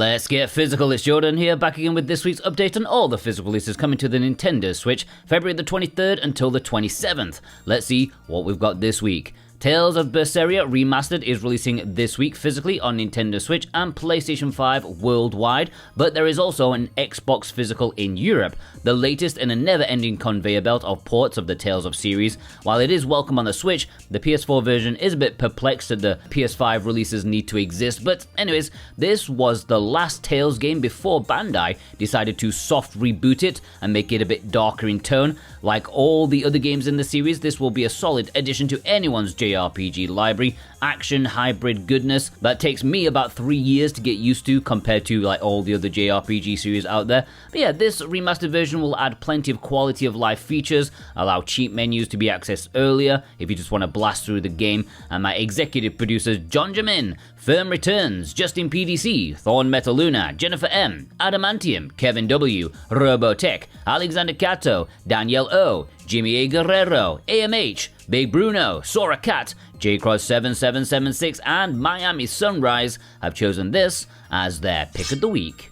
Let's get physical. It's Jordan here, back again with this week's update on all the physical releases coming to the Nintendo Switch, February the 23rd until the 27th. Let's see what we've got this week. Tales of Berseria Remastered is releasing this week physically on Nintendo Switch and PlayStation 5 worldwide, but there is also an Xbox physical in Europe, the latest in a never-ending conveyor belt of ports of the Tales of series. While it is welcome on the Switch, the PS4 version is a bit perplexed that the PS5 releases need to exist, but anyways, this was the last Tales game before Bandai decided to soft reboot it and make it a bit darker in tone. Like all the other games in the series, this will be a solid addition to anyone's JRPG library. Action hybrid goodness that takes me about 3 years to get used to compared to like all the other JRPG series out there. But yeah, this remastered version will add plenty of quality of life features, allow cheat menus to be accessed earlier if you just want to blast through the game, and my executive producers John Jamin, Firm Returns, Justin PDC, Thorn Metaluna, Jennifer M, Adamantium, Kevin W, Robotech, Alexander Cato, Danielle O, Jimmy A. Guerrero, AMH, Big Bruno, Sora Cat, JCross7776, and Miami Sunrise have chosen this as their pick of the week.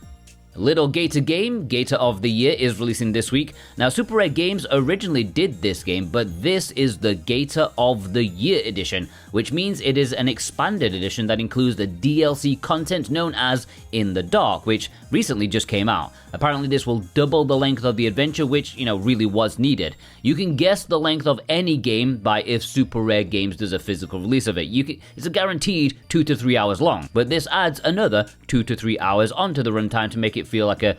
Little Gator game, Gator of the Year, is releasing this week. Now, Super Rare Games originally did this game, but this is the Gator of the Year edition, which means it is an expanded edition that includes the DLC content known as In the Dark, which recently just came out. Apparently, this will double the length of the adventure, which, really was needed. You can guess the length of any game by if Super Rare Games does a physical release of it. It's a guaranteed 2 to 3 hours long, but this adds another 2 to 3 hours onto the runtime to make it feel like an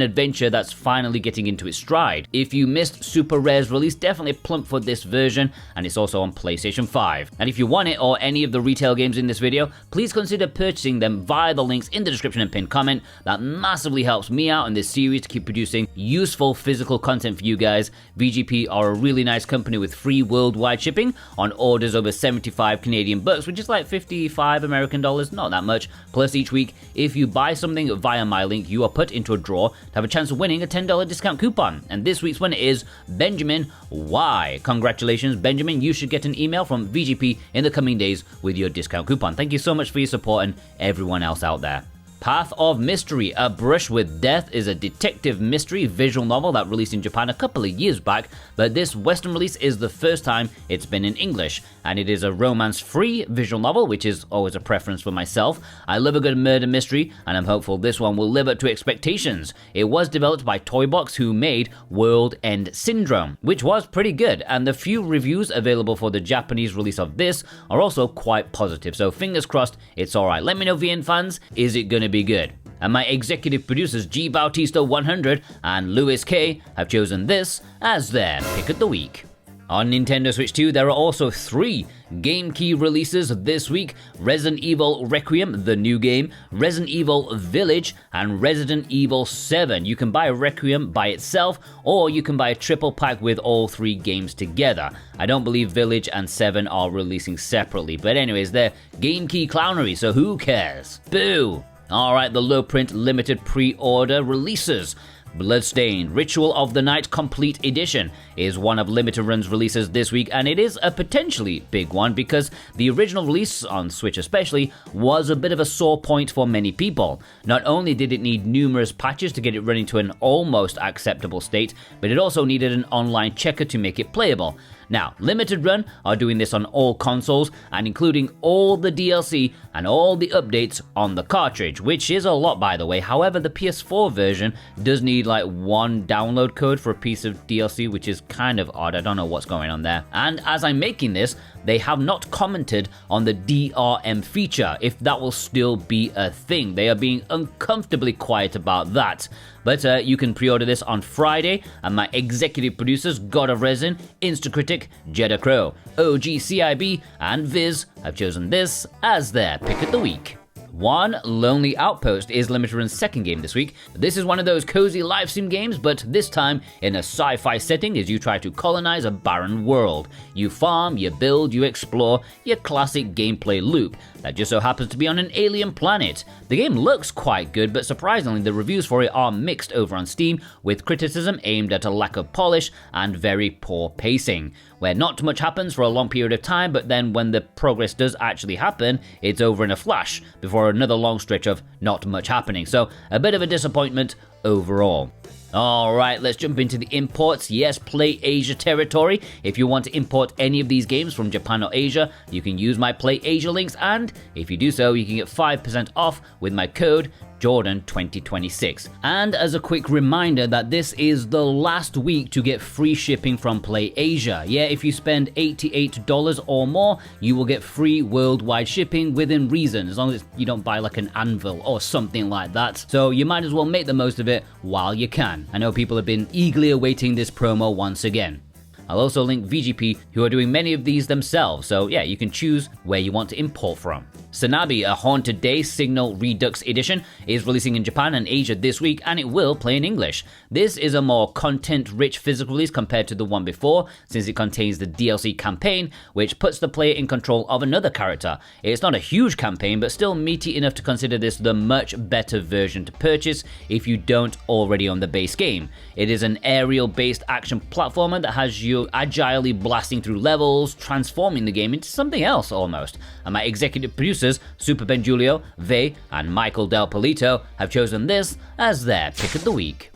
adventure that's finally getting into its stride. If you missed Super Rare's release, definitely plump for this version, and it's also on PlayStation 5. And if you want it or any of the retail games in this video, please consider purchasing them via the links in the description and pinned comment. That massively helps me out in this series to keep producing useful physical content for you guys. VGP are a really nice company with free worldwide shipping on orders over 75 Canadian bucks, which is like 55 American dollars, not that much. Plus each week, if you buy something via my link, you are put into a draw to have a chance of winning a $10 discount coupon. And this week's winner is Benjamin Y. Congratulations, Benjamin. You should get an email from VGP in the coming days with your discount coupon. Thank you so much for your support and everyone else out there. Path of Mystery, A Brush with Death is a detective mystery visual novel that released in Japan a couple of years back, but this Western release is the first time it's been in English, and it is a romance-free visual novel, which is always a preference for myself. I love a good murder mystery, and I'm hopeful this one will live up to expectations. It was developed by Toybox, who made World End Syndrome, which was pretty good, and the few reviews available for the Japanese release of this are also quite positive, so fingers crossed it's alright. Let me know, VN fans, is it gonna be good? And my executive producers G Bautista 100 and Louis K have chosen this as their pick of the week. On Nintendo Switch 2, there are also 3 Game Key releases this week: Resident Evil Requiem, the new game, Resident Evil Village, and Resident Evil 7. You can buy Requiem by itself, or you can buy a triple pack with all 3 games together. I don't believe Village and 7 are releasing separately, but anyways, they're Game Key clownery, so who cares? Boo! Alright, the low print limited pre-order releases. Bloodstained Ritual of the Night Complete Edition is one of limited runs releases this week, and it is a potentially big one because the original release, on Switch especially, was a bit of a sore point for many people. Not only did it need numerous patches to get it running to an almost acceptable state, but it also needed an online checker to make it playable. Now, Limited Run are doing this on all consoles and including all the DLC and all the updates on the cartridge, which is a lot by the way. However, the PS4 version does need like 1 download code for a piece of DLC, which is kind of odd. I don't know what's going on there. And as I'm making this, they have not commented on the DRM feature, if that will still be a thing. They are being uncomfortably quiet about that. But you can pre-order this on Friday, and my executive producers, God of Resin, Instacritic, Jeddah Crow, OGCIB, and Viz have chosen this as their pick of the week. One Lonely Outpost is Limited Run's second game this week. This is one of those cozy live sim games, but this time in a sci-fi setting as you try to colonize a barren world. You farm, you build, you explore, your classic gameplay loop that just so happens to be on an alien planet. The game looks quite good, but surprisingly the reviews for it are mixed over on Steam, with criticism aimed at a lack of polish and very poor pacing. where not much happens for a long period of time, but then when the progress does actually happen, it's over in a flash, before another long stretch of not much happening. So a bit of a disappointment overall. Alright, let's jump into the imports. Yes, Play Asia territory. If you want to import any of these games from Japan or Asia, you can use my Play Asia links, and if you do so, you can get 5% off with my code Jordan2026. And as a quick reminder that this is the last week to get free shipping from Play Asia. Yeah, if you spend $88 or more, you will get free worldwide shipping within reason, as long as you don't buy like an anvil or something like that. So you might as well make the most of it while you can. I know people have been eagerly awaiting this promo once again. I'll also link VGP, who are doing many of these themselves, so yeah, you can choose where you want to import from. SANABI, A Haunted Day Signal Redux Edition, is releasing in Japan and Asia this week, and it will play in English. This is a more content-rich physical release compared to the one before, since it contains the DLC campaign, which puts the player in control of another character. It's not a huge campaign, but still meaty enough to consider this the much better version to purchase if you don't already own the base game. It is an aerial-based action platformer that has you agilely blasting through levels, transforming the game into something else almost. And my executive producers, Super Benjulio, Vey, and Michael Del Polito, have chosen this as their pick of the week.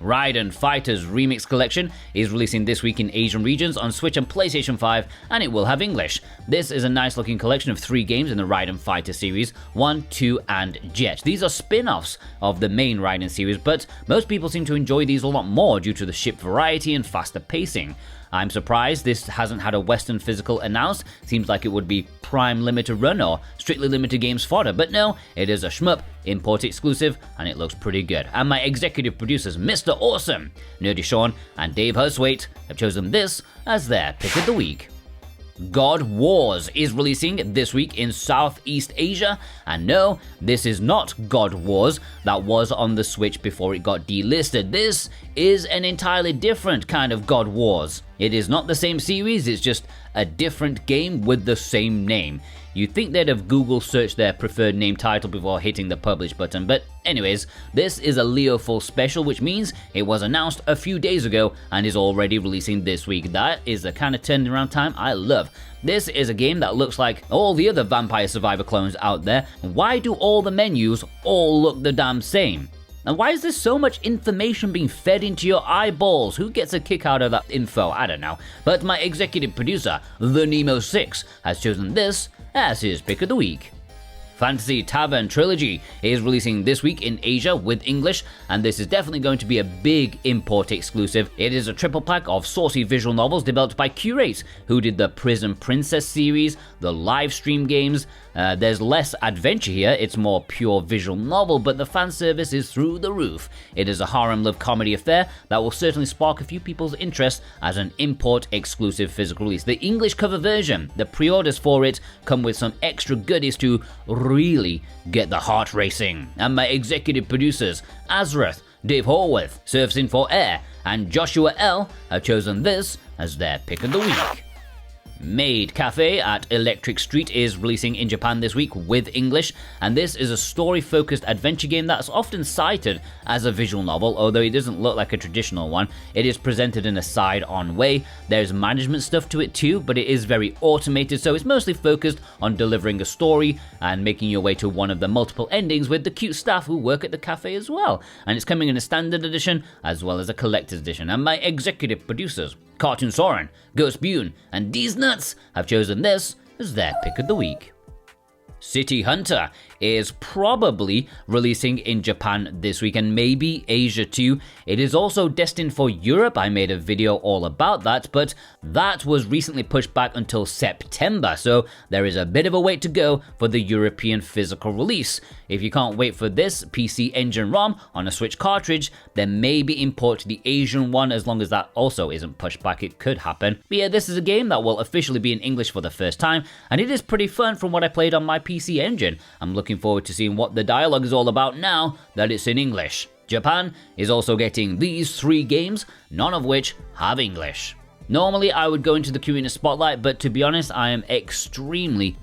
Raiden Fighters Remix Collection is releasing this week in Asian regions on Switch and PlayStation 5, and it will have English. This is a nice looking collection of 3 games in the Raiden Fighter series, 1, 2, and Jet. These are spin-offs of the main Raiden series, but most people seem to enjoy these a lot more due to the ship variety and faster pacing. I'm surprised this hasn't had a Western physical announced. Seems like it would be Prime Limited Run or Strictly Limited Games fodder, but no, it is a shmup, import exclusive, and it looks pretty good. And my executive producers, Mr. Awesome, Nerdy Sean, and Dave Huswaite, have chosen this as their pick of the week. God Wars is releasing this week in Southeast Asia, and no, this is not God Wars that was on the Switch before it got delisted. This is an entirely different kind of God Wars. It is not the same series, it's just a different game with the same name. You'd think they'd have Google searched their preferred name title before hitting the publish button, but anyways, this is a Leo Full Special, which means it was announced a few days ago and is already releasing this week. That is the kind of turnaround time I love. This is a game that looks like all the other Vampire Survivor clones out there. Why do all the menus all look the damn same? And why is there so much information being fed into your eyeballs? Who gets a kick out of that info? I don't know. But my executive producer, The Nemo6, has chosen this as his pick of the week. Fantasy Tavern Trilogy is releasing this week in Asia with English, and this is definitely going to be a big import exclusive. It is a triple pack of saucy visual novels developed by Curate, who did the Prison Princess series, the live stream games. There's less adventure here, it's more pure visual novel, but the fan service is through the roof. It is a harem love comedy affair that will certainly spark a few people's interest as an import exclusive physical release. The English cover version, the pre-orders for it come with some extra goodies to really get the heart racing. And my executive producers, Azrath, Dave Horwath, Surfs in for Air, and Joshua L have chosen this as their pick of the week. Maid Cafe at Electric Street is releasing in Japan this week with English, and this is a story-focused adventure game that's often cited as a visual novel, although it doesn't look like a traditional one. It is presented in a side-on way. There's management stuff to it too, but it is very automated, so it's mostly focused on delivering a story and making your way to one of the multiple endings with the cute staff who work at the cafe as well. And it's coming in a standard edition as well as a collector's edition. And my executive producers, Cartoon Soren, Ghost Bune, and These Nuts have chosen this as their pick of the week. City Hunter is probably releasing in Japan this week and maybe Asia too. It is also destined for Europe. I made a video all about that, but that was recently pushed back until September, so there is a bit of a wait to go for the European physical release. If you can't wait for this PC Engine ROM on a Switch cartridge, then maybe import the Asian one as long as that also isn't pushed back. It could happen. But yeah, this is a game that will officially be in English for the first time, and it is pretty fun from what I played on my PC Engine. I'm looking forward to seeing what the dialogue is all about now that it's in English. Japan is also getting these 3 games, none of which have English. Normally I would go into the community spotlight, but to be honest, I am extremely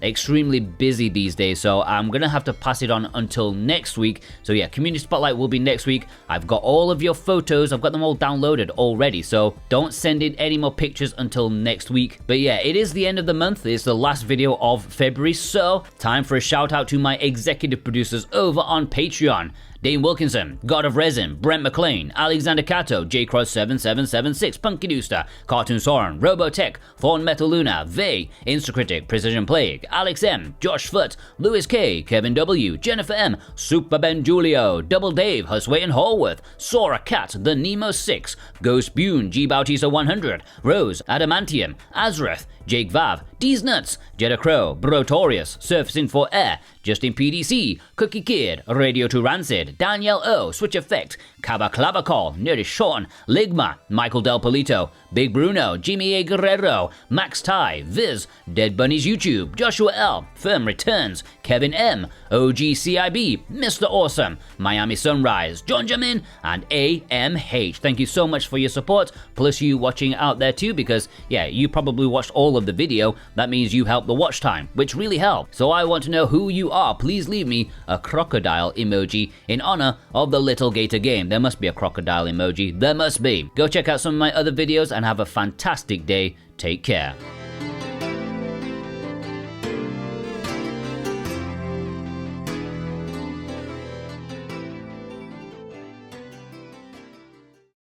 busy these days, so I'm gonna have to pass it on until next week. So yeah, community spotlight will be next week. I've got all of your photos, I've got them all downloaded already, so don't send in any more pictures until next week. But yeah, it is the end of the month, it's the last video of February, so time for a shout out to my executive producers over on Patreon. Dane Wilkinson, God of Resin, Brent McLean, Alexander Cato, JCross7776, Punky Dooster, Cartoon Soren, Robotech, Thorn Metal Luna, Vey, Instacritic, Precision Plague, Alex M, Josh Foot, Lewis K, Kevin W, Jennifer M, Super Ben Julio, Double Dave, Husway and Hallworth, Sora Cat, The Nemo 6, Ghost Bune, G Bautista 100, Rose, Adamantium, Azreth, Jake Vav, D's Nuts, Jeddah Crow, Brotorius, Surfacing for Air, Justin PDC, Cookie Kid, Radio 2 Rancid, Danielle O, Switch Effect, Kaba Clavacol, Nerdy Sean, Ligma, Michael Del Polito, Big Bruno, Jimmy A. Guerrero, Max Ty, Viz, Dead Bunny's YouTube, Joshua L, Firm Returns, Kevin M, OGCIB, Mr. Awesome, Miami Sunrise, John Jamin, and AMH. Thank you so much for your support, plus you watching out there too, because yeah, you probably watched all of the video. That means you help the watch time, which really helps. So I want to know who you are. Please leave me a crocodile emoji in honor of the Little Gator game. There must be a crocodile emoji. There must be. Go check out some of my other videos and have a fantastic day. Take care.